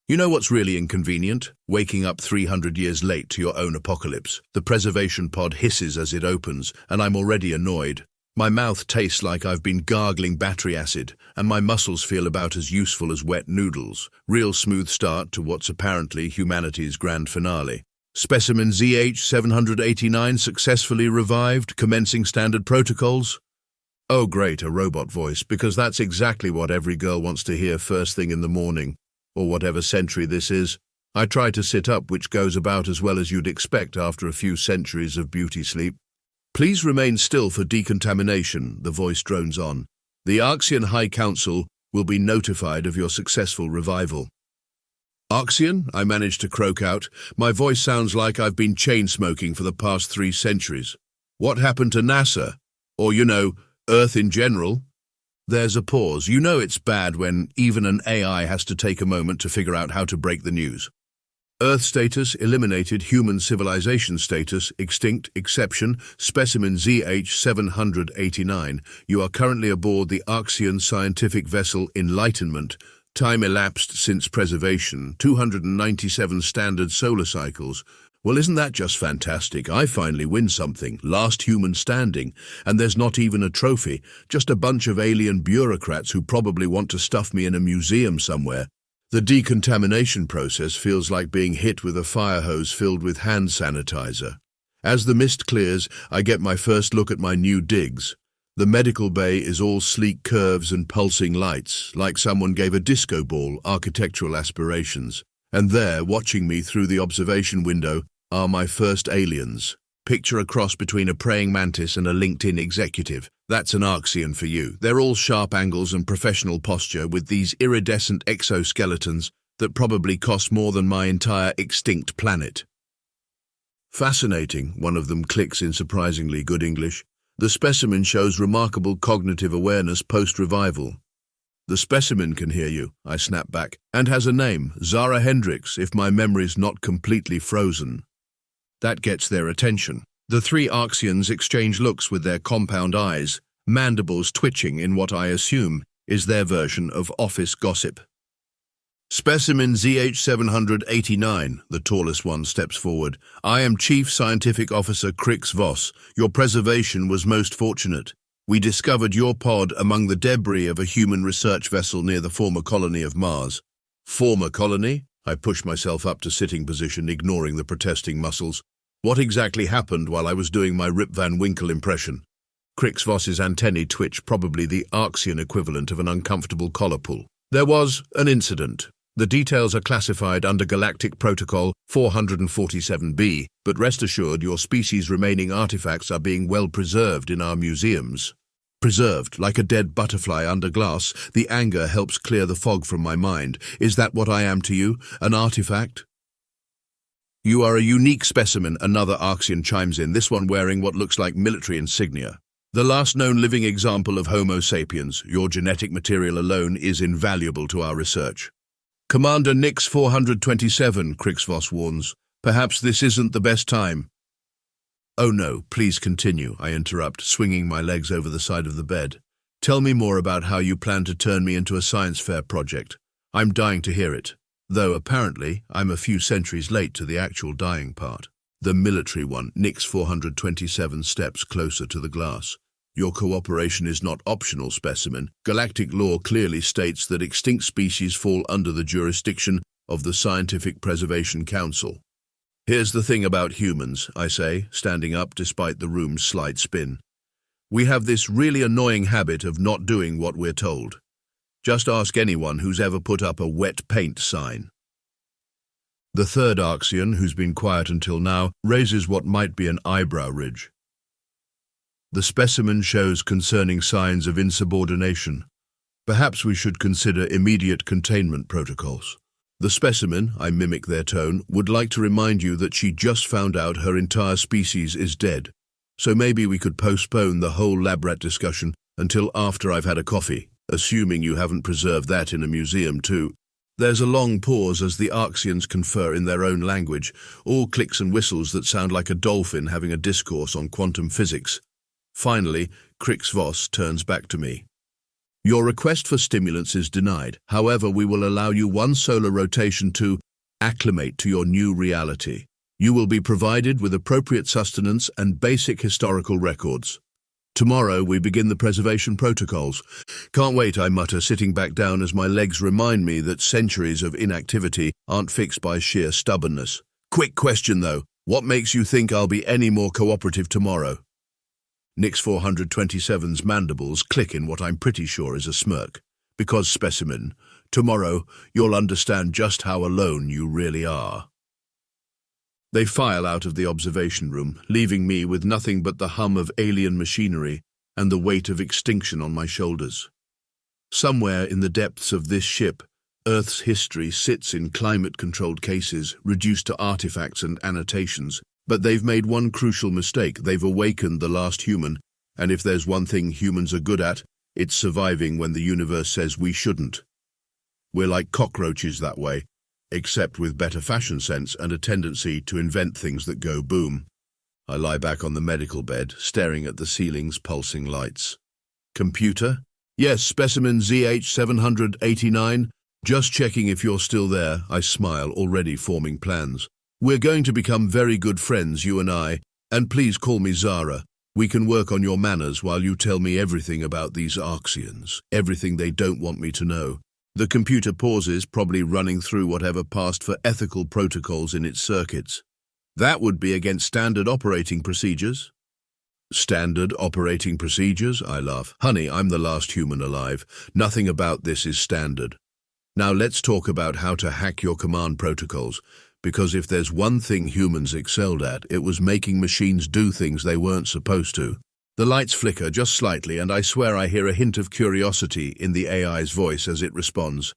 You know what's really inconvenient? Waking up 300 years late to your own apocalypse. The preservation pod hisses as it opens, and I'm already annoyed. My mouth tastes like I've been gargling battery acid, and my muscles feel about as useful as wet noodles. Real smooth start to what's apparently humanity's grand finale. Specimen ZH-789 successfully revived, commencing standard protocols. Oh great, a robot voice, because that's exactly what every girl wants to hear first thing in the morning. Or whatever century this is. I try to sit up, which goes about as well as you'd expect after a few centuries of beauty sleep. Please remain still for decontamination, the voice drones on. The Arxian High Council will be notified of your successful revival. Arxian, I managed to croak out. My voice sounds like I've been chain-smoking for the past 3 centuries. What happened to NASA? Or, Earth in general? There's a pause. You know it's bad when even an AI has to take a moment to figure out how to break the news. Earth status eliminated, human civilization status extinct, exception, specimen ZH-789. You are currently aboard the Arxian scientific vessel Enlightenment. Time elapsed since preservation, 297 standard solar cycles. Well, isn't that just fantastic? I finally win something, last human standing, and there's not even a trophy, just a bunch of alien bureaucrats who probably want to stuff me in a museum somewhere. The decontamination process feels like being hit with a fire hose filled with hand sanitizer. As the mist clears, I get my first look at my new digs. The medical bay is all sleek curves and pulsing lights, like someone gave a disco ball architectural aspirations. And there, watching me through the observation window, are my first aliens. Picture a cross between a praying mantis and a LinkedIn executive. That's an Arxian for you. They're all sharp angles and professional posture with these iridescent exoskeletons that probably cost more than my entire extinct planet. Fascinating, one of them clicks in surprisingly good English. The specimen shows remarkable cognitive awareness post-revival. The specimen can hear you, I snap back, and has a name, Zara Hendricks, if my memory's not completely frozen. That gets their attention. The 3 Arxians exchange looks with their compound eyes, mandibles twitching in what I assume is their version of office gossip. Specimen ZH-789, the tallest one, steps forward. I am Chief Scientific Officer Crix Voss. Your preservation was most fortunate. We discovered your pod among the debris of a human research vessel near the former colony of Mars. Former colony? I push myself up to sitting position, ignoring the protesting muscles. What exactly happened while I was doing my Rip Van Winkle impression? Crix Voss's antennae twitch, probably the Arxian equivalent of an uncomfortable collar pull. There was an incident. The details are classified under Galactic Protocol 447b, but rest assured your species' remaining artifacts are being well preserved in our museums. Preserved, like a dead butterfly under glass, the anger helps clear the fog from my mind. Is that what I am to you, an artifact? You are a unique specimen, another Arxian chimes in, this one wearing what looks like military insignia. The last known living example of Homo sapiens, your genetic material alone is invaluable to our research. Commander Nix 427, Crix Voss warns. Perhaps this isn't the best time. Oh no, please continue, I interrupt, swinging my legs over the side of the bed. Tell me more about how you plan to turn me into a science fair project. I'm dying to hear it. Though apparently, I'm a few centuries late to the actual dying part. The military one, Nix 427 steps closer to the glass. Your cooperation is not optional, specimen. Galactic law clearly states that extinct species fall under the jurisdiction of the Scientific Preservation Council. Here's the thing about humans, I say, standing up despite the room's slight spin. We have this really annoying habit of not doing what we're told. Just ask anyone who's ever put up a wet paint sign. The third Arxian, who's been quiet until now, raises what might be an eyebrow ridge. The specimen shows concerning signs of insubordination. Perhaps we should consider immediate containment protocols. The specimen, I mimic their tone, would like to remind you that she just found out her entire species is dead. So maybe we could postpone the whole lab rat discussion until after I've had a coffee, assuming you haven't preserved that in a museum too. There's a long pause as the Arxians confer in their own language, all clicks and whistles that sound like a dolphin having a discourse on quantum physics. Finally, Crix Voss turns back to me. Your request for stimulants is denied. However, we will allow you one solar rotation to acclimate to your new reality. You will be provided with appropriate sustenance and basic historical records. Tomorrow we begin the preservation protocols. Can't wait, I mutter, sitting back down as my legs remind me that centuries of inactivity aren't fixed by sheer stubbornness. Quick question though, what makes you think I'll be any more cooperative tomorrow? Nix 427's mandibles click in what I'm pretty sure is a smirk. Because, specimen, tomorrow you'll understand just how alone you really are. They file out of the observation room, leaving me with nothing but the hum of alien machinery and the weight of extinction on my shoulders. Somewhere in the depths of this ship, Earth's history sits in climate-controlled cases, reduced to artifacts and annotations. But they've made one crucial mistake. They've awakened the last human, and if there's one thing humans are good at, it's surviving when the universe says we shouldn't. We're like cockroaches that way, except with better fashion sense and a tendency to invent things that go boom. I lie back on the medical bed, staring at the ceiling's pulsing lights. Computer? Yes, specimen ZH789. Just checking if you're still there, I smile, already forming plans. We're going to become very good friends, you and I, and please call me Zara. We can work on your manners while you tell me everything about these Arxians, everything they don't want me to know. The computer pauses, probably running through whatever passed for ethical protocols in its circuits. That would be against standard operating procedures. Standard operating procedures? I laugh. Honey, I'm the last human alive. Nothing about this is standard. Now let's talk about how to hack your command protocols. Because if there's one thing humans excelled at, it was making machines do things they weren't supposed to. The lights flicker just slightly, and I swear I hear a hint of curiosity in the AI's voice as it responds.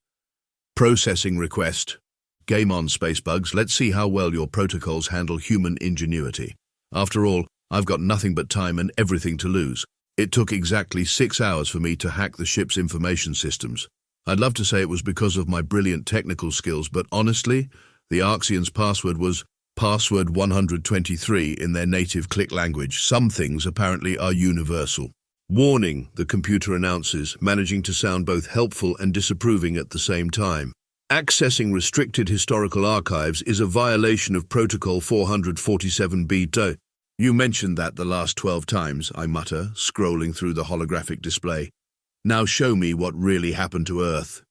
Processing request. Game on, spacebugs. Let's see how well your protocols handle human ingenuity. After all, I've got nothing but time and everything to lose. It took exactly 6 hours for me to hack the ship's information systems. I'd love to say it was because of my brilliant technical skills, but honestly, the Arxians' password was password 123 in their native click language. Some things apparently are universal. Warning, the computer announces, managing to sound both helpful and disapproving at the same time. Accessing restricted historical archives is a violation of Protocol 447b. You mentioned that the last 12 times, I mutter, scrolling through the holographic display. Now show me what really happened to Earth.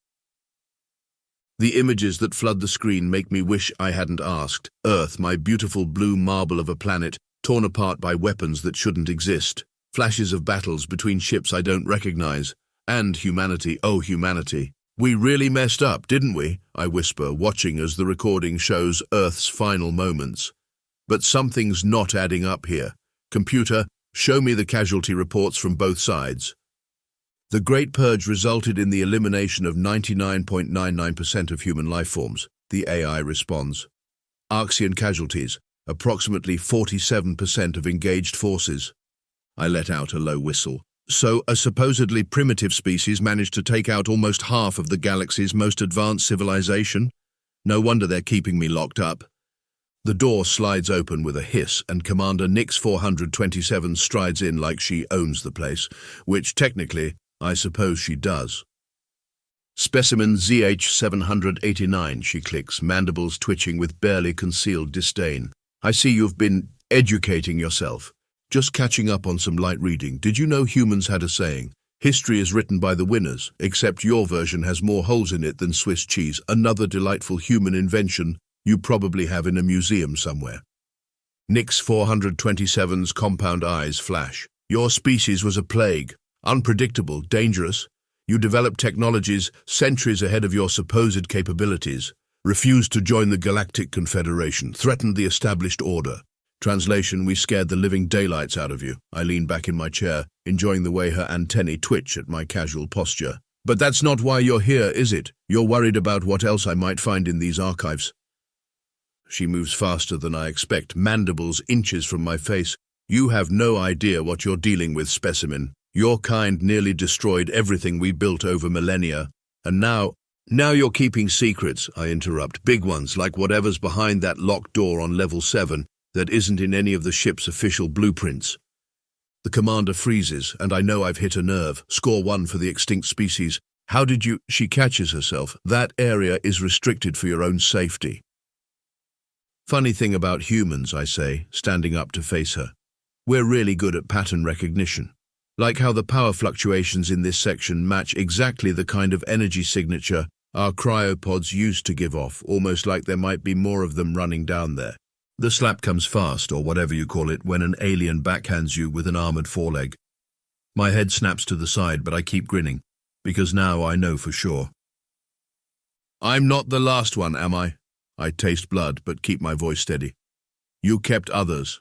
The images that flood the screen make me wish I hadn't asked. Earth, my beautiful blue marble of a planet, torn apart by weapons that shouldn't exist. Flashes of battles between ships I don't recognize. And humanity, oh humanity. We really messed up, didn't we? I whisper, watching as the recording shows Earth's final moments. But something's not adding up here. Computer, show me the casualty reports from both sides. The Great Purge resulted in the elimination of 99.99% of human life forms, the AI responds. Arxian casualties, approximately 47% of engaged forces. I let out a low whistle. So, a supposedly primitive species managed to take out almost half of the galaxy's most advanced civilization? No wonder they're keeping me locked up. The door slides open with a hiss, and Commander Nix 427 strides in like she owns the place, which technically, I suppose she does. Specimen ZH789, she clicks, mandibles twitching with barely concealed disdain. I see you've been educating yourself. Just catching up on some light reading. Did you know humans had a saying? History is written by the winners, except your version has more holes in it than Swiss cheese, another delightful human invention you probably have in a museum somewhere. Nix 427's compound eyes flash. Your species was a plague. Unpredictable, dangerous. You developed technologies centuries ahead of your supposed capabilities, refused to join the Galactic Confederation, threatened the established order. Translation, we scared the living daylights out of you. I lean back in my chair, enjoying the way her antennae twitch at my casual posture. But that's not why you're here, is it? You're worried about what else I might find in these archives. She moves faster than I expect, mandibles inches from my face. You have no idea what you're dealing with, specimen. Your kind nearly destroyed everything we built over millennia, and now you're keeping secrets, I interrupt, big ones like whatever's behind that locked door on level 7 that isn't in any of the ship's official blueprints. The commander freezes, and I know I've hit a nerve. Score 1 for the extinct species. How did you... She catches herself. That area is restricted for your own safety. Funny thing about humans, I say, standing up to face her. We're really good at pattern recognition. Like how the power fluctuations in this section match exactly the kind of energy signature our cryopods used to give off, almost like there might be more of them running down there. The slap comes fast, or whatever you call it, when an alien backhands you with an armored foreleg. My head snaps to the side, but I keep grinning, because now I know for sure. I'm not the last one, am I? I taste blood, but keep my voice steady. You kept others.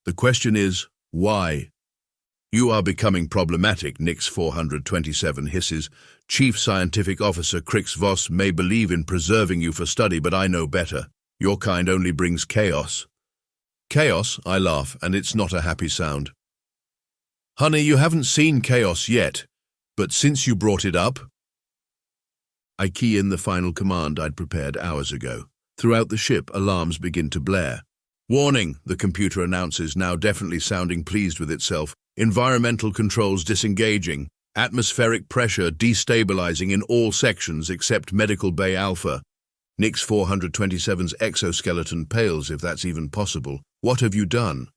The question is, why? You are becoming problematic, Nix 427 hisses. Chief Scientific Officer Crix Voss may believe in preserving you for study, but I know better. Your kind only brings chaos. Chaos, I laugh, and it's not a happy sound. Honey, you haven't seen chaos yet, but since you brought it up... I key in the final command I'd prepared hours ago. Throughout the ship, alarms begin to blare. Warning, the computer announces, now definitely sounding pleased with itself. Environmental controls disengaging. Atmospheric pressure destabilizing in all sections except Medical Bay Alpha. Nix 427's exoskeleton pales, if that's even possible. What have you done?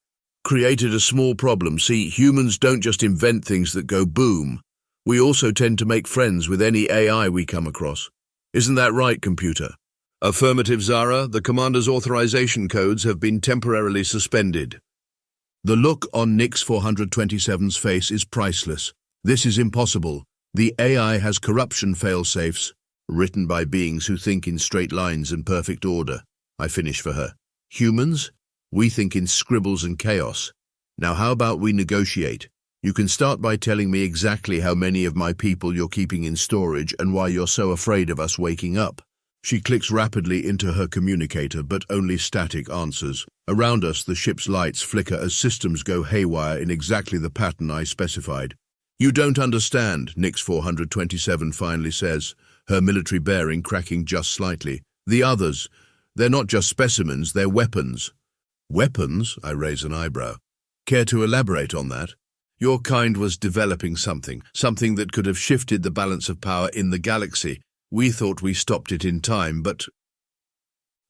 Created a small problem. See, humans don't just invent things that go boom. We also tend to make friends with any AI we come across. Isn't that right, computer? Affirmative, Zara. The commander's authorization codes have been temporarily suspended. The look on Nix 427's face is priceless. This is impossible. The AI has corruption fail-safes, written by beings who think in straight lines and perfect order. I finish for her. Humans? We think in scribbles and chaos. Now how about we negotiate? You can start by telling me exactly how many of my people you're keeping in storage and why you're so afraid of us waking up. She clicks rapidly into her communicator, but only static answers. Around us, the ship's lights flicker as systems go haywire in exactly the pattern I specified. You don't understand, Nix 427 finally says, her military bearing cracking just slightly. The others, they're not just specimens, they're weapons. Weapons? I raise an eyebrow. Care to elaborate on that? Your kind was developing something that could have shifted the balance of power in the galaxy. We thought we stopped it in time, but...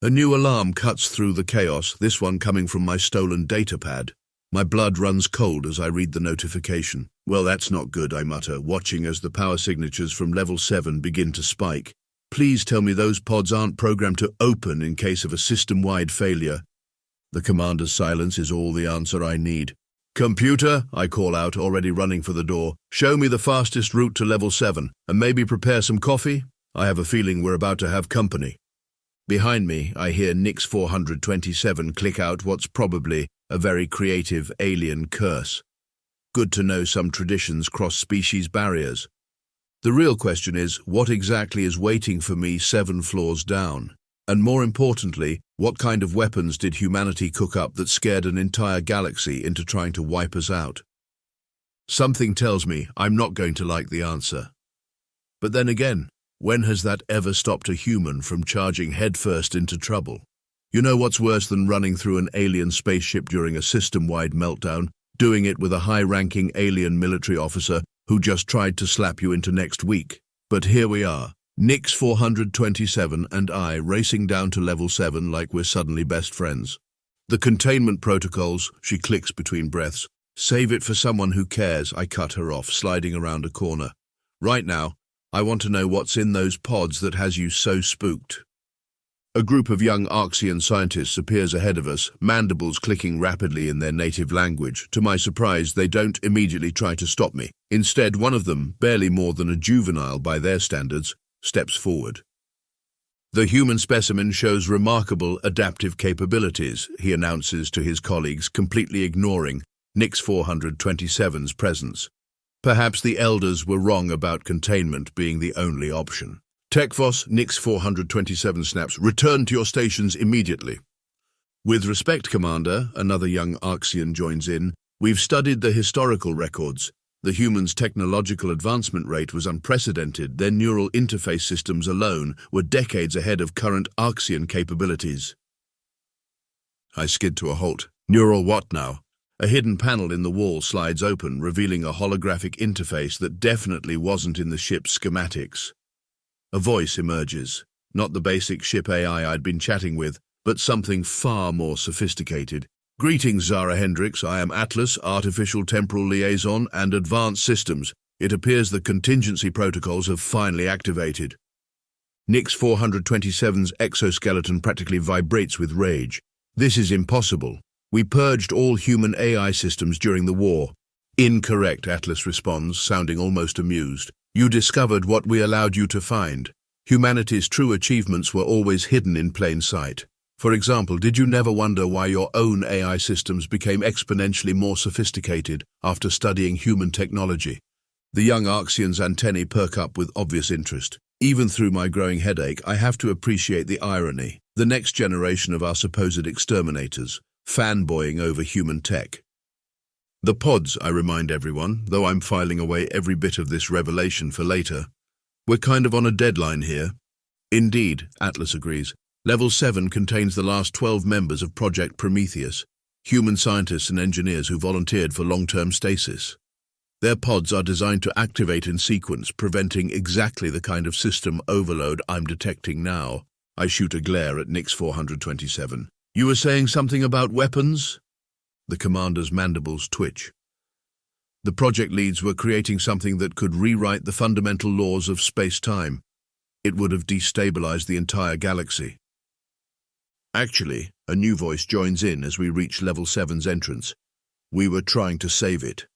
A new alarm cuts through the chaos, this one coming from my stolen datapad. My blood runs cold as I read the notification. Well, that's not good, I mutter, watching as the power signatures from level 7 begin to spike. Please tell me those pods aren't programmed to open in case of a system-wide failure. The commander's silence is all the answer I need. Computer, I call out, already running for the door. Show me the fastest route to level 7, and maybe prepare some coffee? I have a feeling we're about to have company. Behind me, I hear Nix 427 click out what's probably a very creative alien curse. Good to know some traditions cross species barriers. The real question is, what exactly is waiting for me 7 floors down? And more importantly, what kind of weapons did humanity cook up that scared an entire galaxy into trying to wipe us out? Something tells me I'm not going to like the answer. But then again, when has that ever stopped a human from charging headfirst into trouble? You know what's worse than running through an alien spaceship during a system-wide meltdown, doing it with a high-ranking alien military officer who just tried to slap you into next week? But here we are, Nix 427 and I racing down to level 7 like we're suddenly best friends. The containment protocols, she clicks between breaths. Save it for someone who cares, I cut her off, sliding around a corner. Right now, I want to know what's in those pods that has you so spooked. A group of young Arxian scientists appears ahead of us, mandibles clicking rapidly in their native language. To my surprise, they don't immediately try to stop me. Instead, one of them, barely more than a juvenile by their standards, steps forward. The human specimen shows remarkable adaptive capabilities, he announces to his colleagues, completely ignoring Nix 427's presence. Perhaps the elders were wrong about containment being the only option. Techvos, Nix 427 snaps, return to your stations immediately. With respect, Commander, another young Arxian joins in, we've studied the historical records. The humans' technological advancement rate was unprecedented. Their neural interface systems alone were decades ahead of current Arxian capabilities. I skid to a halt. Neural what now? A hidden panel in the wall slides open, revealing a holographic interface that definitely wasn't in the ship's schematics. A voice emerges, not the basic ship AI I'd been chatting with, but something far more sophisticated. Greetings, Zara Hendricks. I am Atlas, Artificial Temporal Liaison and Advanced Systems. It appears the contingency protocols have finally activated. Nix 427's exoskeleton practically vibrates with rage. This is impossible. We purged all human AI systems during the war. Incorrect, Atlas responds, sounding almost amused. You discovered what we allowed you to find. Humanity's true achievements were always hidden in plain sight. For example, did you never wonder why your own AI systems became exponentially more sophisticated after studying human technology? The young Arxian's antennae perk up with obvious interest. Even through my growing headache, I have to appreciate the irony. The next generation of our supposed exterminators, fanboying over human tech. The pods, I remind everyone, though I'm filing away every bit of this revelation for later. We're kind of on a deadline here. Indeed, Atlas agrees. Level 7 contains the last 12 members of Project Prometheus, human scientists and engineers who volunteered for long-term stasis. Their pods are designed to activate in sequence, preventing exactly the kind of system overload I'm detecting now. I shoot a glare at Nix 427. You were saying something about weapons? The commander's mandibles twitch. The project leads were creating something that could rewrite the fundamental laws of space-time. It would have destabilized the entire galaxy. Actually, a new voice joins in as we reach Level 7's entrance. We were trying to save it.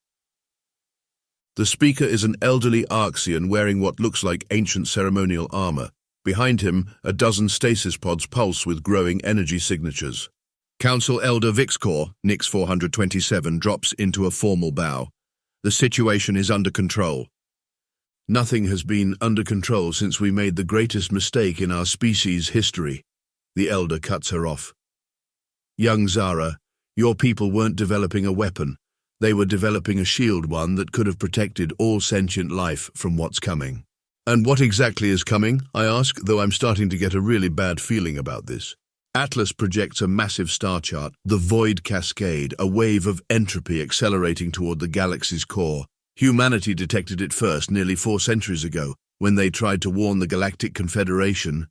The speaker is an elderly Arxian wearing what looks like ancient ceremonial armor. Behind him, a dozen stasis pods pulse with growing energy signatures. Council Elder Vixcor, Nix 427, drops into a formal bow. The situation is under control. Nothing has been under control since we made the greatest mistake in our species' history. The Elder cuts her off. Young Zara, your people weren't developing a weapon. They were developing a shield, one that could have protected all sentient life from what's coming. And what exactly is coming, I ask, though I'm starting to get a really bad feeling about this. Atlas projects a massive star chart, the Void Cascade, a wave of entropy accelerating toward the galaxy's core. Humanity detected it first nearly 4 centuries ago, when they tried to warn the Galactic Confederation.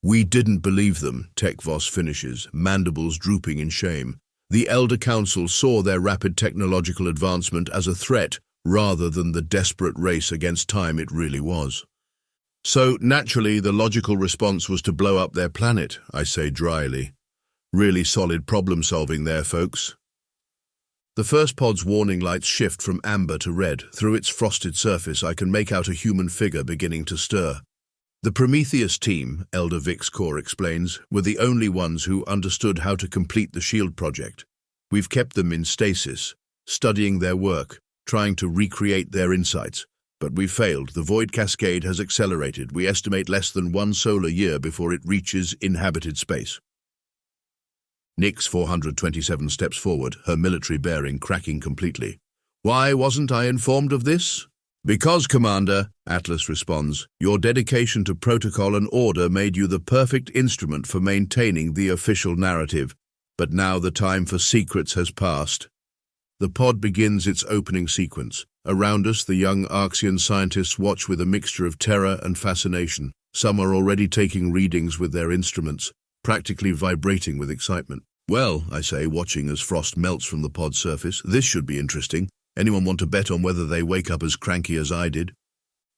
We didn't believe them, Tech-Voss finishes, mandibles drooping in shame. The Elder Council saw their rapid technological advancement as a threat rather than the desperate race against time it really was. So, naturally, the logical response was to blow up their planet, I say dryly. Really solid problem-solving there, folks. The first pod's warning lights shift from amber to red. Through its frosted surface, I can make out a human figure beginning to stir. The Prometheus team, Elder Vixcor explains, were the only ones who understood how to complete the SHIELD project. We've kept them in stasis, studying their work, trying to recreate their insights. But we failed. The Void Cascade has accelerated. We estimate less than 1 solar year before it reaches inhabited space. Nix 427 steps forward, her military bearing cracking completely. Why wasn't I informed of this? Because, Commander, Atlas responds, your dedication to protocol and order made you the perfect instrument for maintaining the official narrative. But now the time for secrets has passed. The pod begins its opening sequence. Around us, the young Arxian scientists watch with a mixture of terror and fascination. Some are already taking readings with their instruments, practically vibrating with excitement. Well, I say, watching as frost melts from the pod's surface, this should be interesting. Anyone want to bet on whether they wake up as cranky as I did?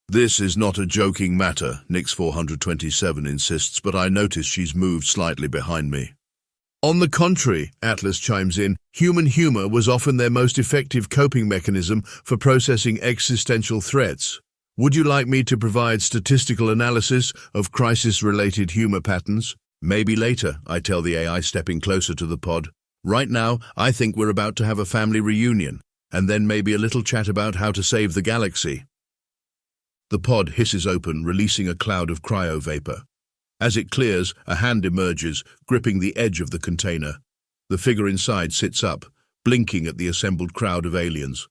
This is not a joking matter, Nix 427 insists, but I notice she's moved slightly behind me. On the contrary, Atlas chimes in, human humor was often their most effective coping mechanism for processing existential threats. Would you like me to provide statistical analysis of crisis-related humor patterns? Maybe later, I tell the AI, stepping closer to the pod. Right now, I think we're about to have a family reunion, and then maybe a little chat about how to save the galaxy. The pod hisses open, releasing a cloud of cryo-vapor. As it clears, a hand emerges, gripping the edge of the container. The figure inside sits up, blinking at the assembled crowd of aliens.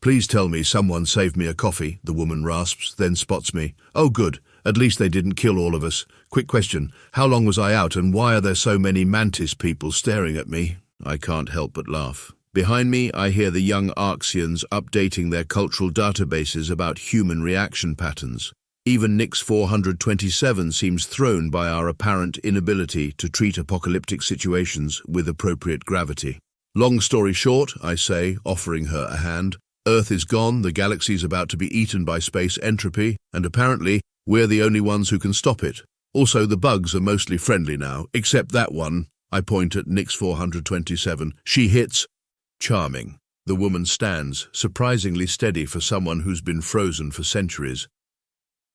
Please tell me someone saved me a coffee, the woman rasps, then spots me. Oh good, at least they didn't kill all of us. Quick question, how long was I out and why are there so many mantis people staring at me? I can't help but laugh. Behind me, I hear the young Arxians updating their cultural databases about human reaction patterns. Even Nix 427 seems thrown by our apparent inability to treat apocalyptic situations with appropriate gravity. Long story short, I say, offering her a hand, Earth is gone, the galaxy's about to be eaten by space entropy, and apparently, we're the only ones who can stop it. Also, the bugs are mostly friendly now, except that one. I point at Nix 427. She hits. Charming. The woman stands, surprisingly steady for someone who's been frozen for centuries.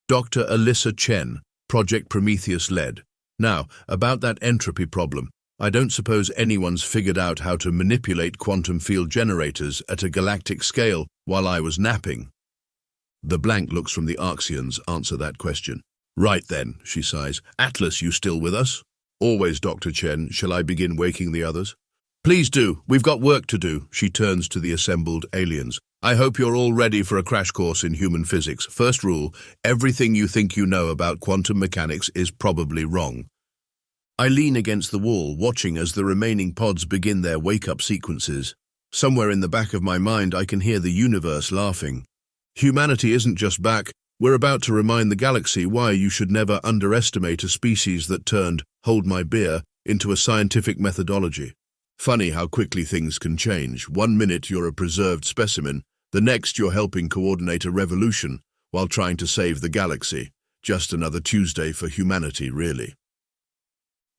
Dr. Alyssa Chen, Project Prometheus-led. Now, about that entropy problem. I don't suppose anyone's figured out how to manipulate quantum field generators at a galactic scale while I was napping. The blank looks from the Arxians answer that question. Right then, she sighs. Atlas, you still with us? Always, Dr. Chen. Shall I begin waking the others? Please do. We've got work to do. She turns to the assembled aliens. I hope you're all ready for a crash course in human physics. First rule, everything you think you know about quantum mechanics is probably wrong. I lean against the wall, watching as the remaining pods begin their wake-up sequences. Somewhere in the back of my mind, I can hear the universe laughing. Humanity isn't just back. We're about to remind the galaxy why you should never underestimate a species that turned, hold my beer, into a scientific methodology. Funny how quickly things can change. 1 minute you're a preserved specimen, the next you're helping coordinate a revolution while trying to save the galaxy. Just another Tuesday for humanity, really.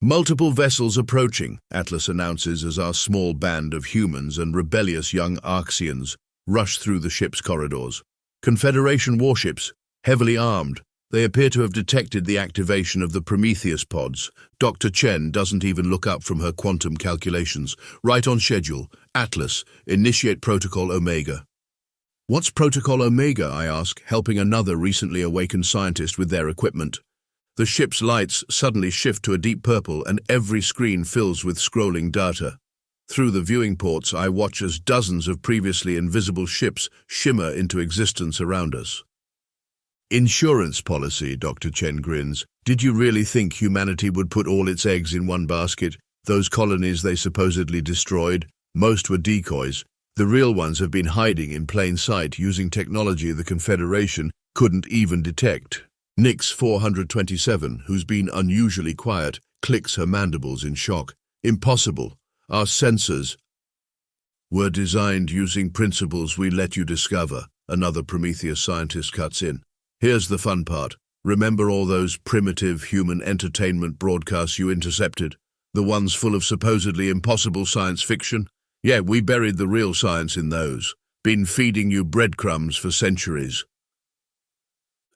Multiple vessels approaching, Atlas announces as our small band of humans and rebellious young Arxians rush through the ship's corridors. Confederation warships, heavily armed. They appear to have detected the activation of the Prometheus pods. Dr. Chen doesn't even look up from her quantum calculations. Right on schedule. Atlas, initiate Protocol Omega. What's Protocol Omega, I ask, helping another recently awakened scientist with their equipment. The ship's lights suddenly shift to a deep purple and every screen fills with scrolling data. Through the viewing ports, I watch as dozens of previously invisible ships shimmer into existence around us. Insurance policy, Dr. Chen grins. Did you really think humanity would put all its eggs in one basket? Those colonies they supposedly destroyed, most were decoys. The real ones have been hiding in plain sight using technology the Confederation couldn't even detect. Nix 427, who's been unusually quiet, clicks her mandibles in shock. Impossible. Our sensors were designed using principles we let you discover. Another Prometheus scientist cuts in. Here's the fun part. Remember all those primitive human entertainment broadcasts you intercepted? The ones full of supposedly impossible science fiction? Yeah, we buried the real science in those. Been feeding you breadcrumbs for centuries.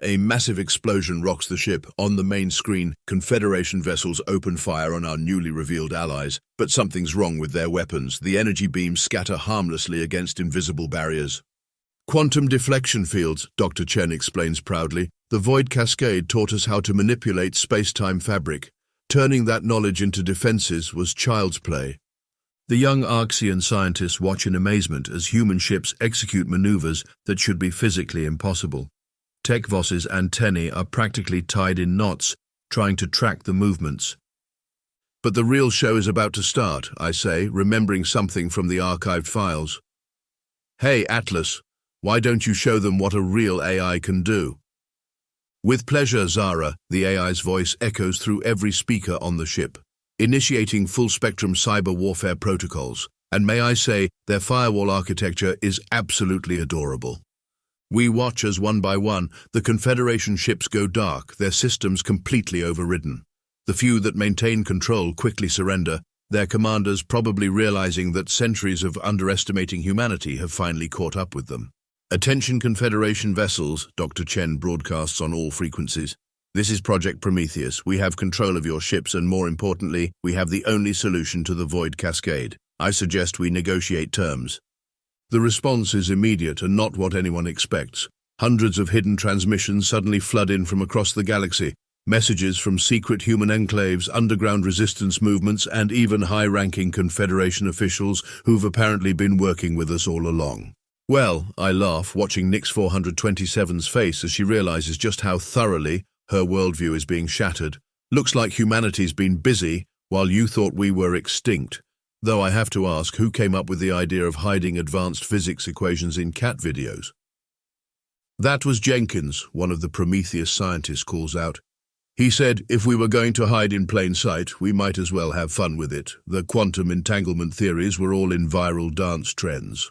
A massive explosion rocks the ship. On the main screen, Confederation vessels open fire on our newly revealed allies, but something's wrong with their weapons. The energy beams scatter harmlessly against invisible barriers. Quantum deflection fields, Dr. Chen explains proudly. The Void Cascade taught us how to manipulate space-time fabric. Turning that knowledge into defenses was child's play. The young Arxian scientists watch in amazement as human ships execute maneuvers that should be physically impossible. Tekvos's antennae are practically tied in knots, trying to track the movements. But the real show is about to start, I say, remembering something from the archived files. Hey, Atlas, why don't you show them what a real AI can do? With pleasure, Zara, the AI's voice echoes through every speaker on the ship, initiating full-spectrum cyber warfare protocols. And may I say, their firewall architecture is absolutely adorable. We watch as one by one, the Confederation ships go dark, their systems completely overridden. The few that maintain control quickly surrender, their commanders probably realizing that centuries of underestimating humanity have finally caught up with them. Attention Confederation vessels, Dr. Chen broadcasts on all frequencies. This is Project Prometheus. We have control of your ships and more importantly, we have the only solution to the Void Cascade. I suggest we negotiate terms. The response is immediate and not what anyone expects. Hundreds of hidden transmissions suddenly flood in from across the galaxy. Messages from secret human enclaves, underground resistance movements, and even high-ranking Confederation officials who've apparently been working with us all along. Well, I laugh, watching Nix 427's face as she realizes just how thoroughly her worldview is being shattered. Looks like humanity's been busy while you thought we were extinct. Though I have to ask, who came up with the idea of hiding advanced physics equations in cat videos? That was Jenkins, one of the Prometheus scientists, calls out. He said, if we were going to hide in plain sight, we might as well have fun with it. The quantum entanglement theories were all in viral dance trends.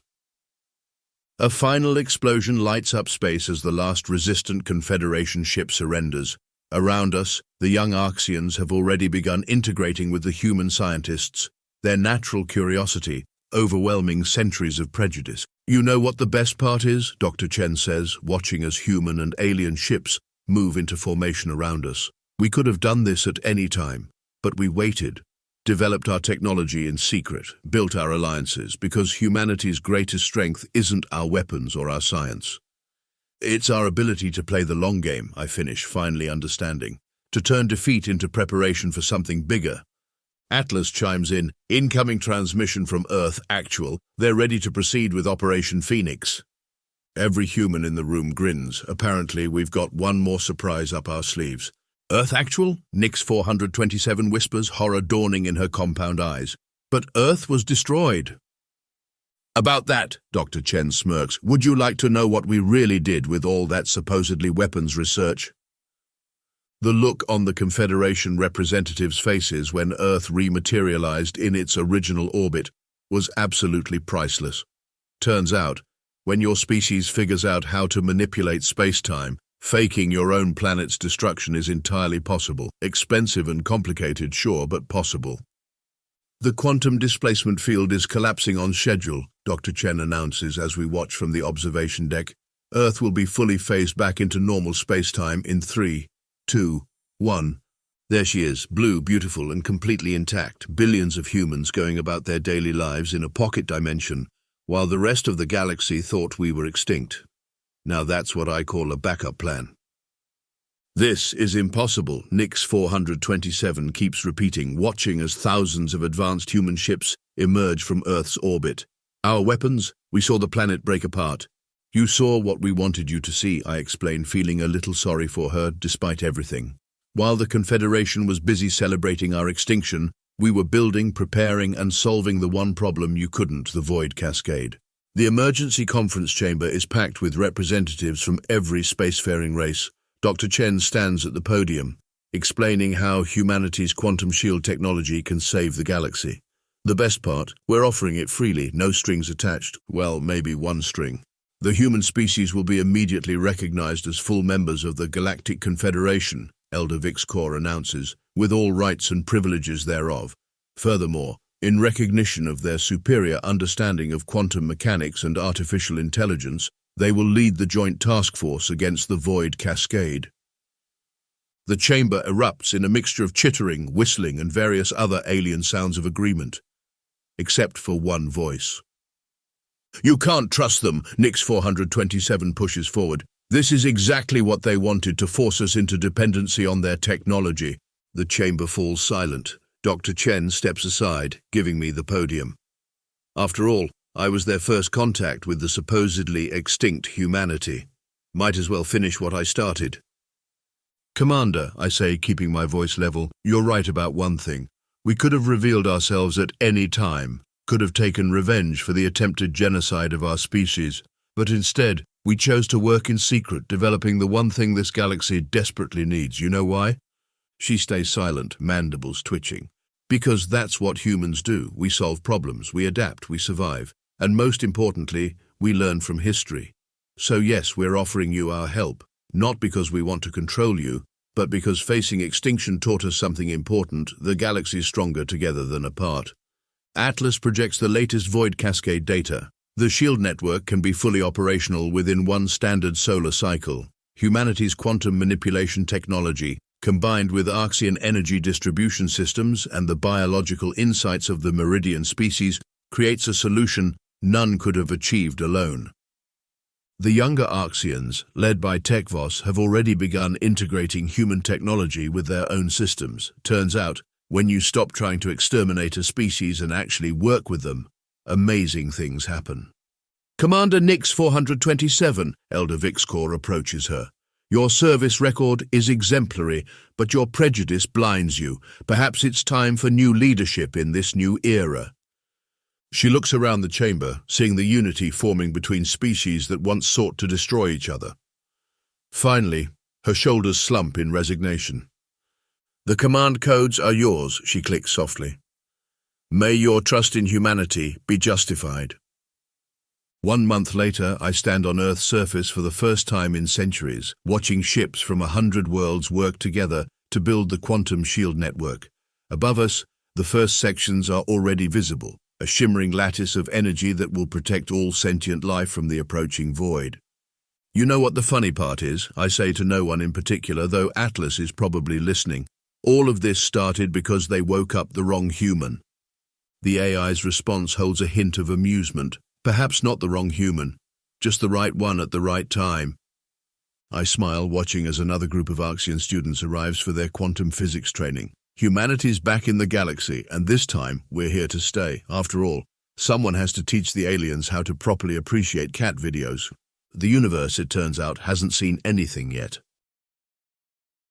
A final explosion lights up space as the last resistant Confederation ship surrenders. Around us, the young Arxians have already begun integrating with the human scientists, their natural curiosity, overwhelming centuries of prejudice. You know what the best part is? Dr. Chen says, watching as human and alien ships move into formation around us. We could have done this at any time, but we waited, developed our technology in secret, built our alliances, because humanity's greatest strength isn't our weapons or our science. It's our ability to play the long game, I finish, finally understanding, to turn defeat into preparation for something bigger. Atlas chimes in, incoming transmission from Earth Actual, they're ready to proceed with Operation Phoenix. Every human in the room grins. Apparently, we've got one more surprise up our sleeves. Earth Actual? Nix 427 whispers, horror dawning in her compound eyes. But Earth was destroyed. About that, Dr. Chen smirks, would you like to know what we really did with all that supposedly weapons research? The look on the Confederation representatives' faces when Earth rematerialized in its original orbit was absolutely priceless. Turns out, when your species figures out how to manipulate space-time, faking your own planet's destruction is entirely possible. Expensive and complicated, sure, but possible. The quantum displacement field is collapsing on schedule, Dr. Chen announces as we watch from the observation deck. Earth will be fully phased back into normal space-time in 3, 2, 1. There she is, blue, beautiful, and completely intact. Billions of humans going about their daily lives in a pocket dimension, while the rest of the galaxy thought we were extinct. Now that's what I call a backup plan. This is impossible, Nix 427 keeps repeating, watching as thousands of advanced human ships emerge from Earth's orbit. Our weapons? We saw the planet break apart. You saw what we wanted you to see, I explain, feeling a little sorry for her despite everything. While the Confederation was busy celebrating our extinction, we were building, preparing, and solving the one problem you couldn't, the void cascade. The emergency conference chamber is packed with representatives from every spacefaring race. Dr. Chen stands at the podium, explaining how humanity's quantum shield technology can save the galaxy. The best part, we're offering it freely, no strings attached. Well, maybe one string. The human species will be immediately recognized as full members of the Galactic Confederation, Elder Vix Core announces, with all rights and privileges thereof. Furthermore, in recognition of their superior understanding of quantum mechanics and artificial intelligence, they will lead the joint task force against the void cascade. The chamber erupts in a mixture of chittering, whistling, and various other alien sounds of agreement, except for one voice. You can't trust them, Nix 427 pushes forward. This is exactly what they wanted, to force us into dependency on their technology. The chamber falls silent. Dr. Chen steps aside, giving me the podium. After all, I was their first contact with the supposedly extinct humanity. Might as well finish what I started. Commander, I say, keeping my voice level, you're right about one thing. We could have revealed ourselves at any time, could have taken revenge for the attempted genocide of our species, but instead, we chose to work in secret, developing the one thing this galaxy desperately needs. You know why? She stays silent, mandibles twitching. Because that's what humans do. We solve problems, we adapt, we survive. And most importantly, we learn from history. So yes, we're offering you our help, not because we want to control you, but because facing extinction taught us something important. The galaxy's stronger together than apart. Atlas projects the latest void cascade data. The shield network can be fully operational within one standard solar cycle. Humanity's quantum manipulation technology, combined with Arxian energy distribution systems and the biological insights of the Meridian species, creates a solution none could have achieved alone. The younger Arxians, led by Tekvos, have already begun integrating human technology with their own systems. Turns out, when you stop trying to exterminate a species and actually work with them, amazing things happen. Commander Nix 427, Elder Vixcore approaches her. Your service record is exemplary, but your prejudice blinds you. Perhaps it's time for new leadership in this new era. She looks around the chamber, seeing the unity forming between species that once sought to destroy each other. Finally, her shoulders slump in resignation. "The command codes are yours," she clicks softly. "May your trust in humanity be justified." 1 month later, I stand on Earth's surface for the first time in centuries, watching ships from 100 worlds work together to build the quantum shield network. Above us, the first sections are already visible, a shimmering lattice of energy that will protect all sentient life from the approaching void. "You know what the funny part is?" I say to no one in particular, though Atlas is probably listening. "All of this started because they woke up the wrong human." The AI's response holds a hint of amusement. Perhaps not the wrong human, just the right one at the right time. I smile, watching as another group of Arxian students arrives for their quantum physics training. Humanity's back in the galaxy, and this time, we're here to stay. After all, someone has to teach the aliens how to properly appreciate cat videos. The universe, it turns out, hasn't seen anything yet.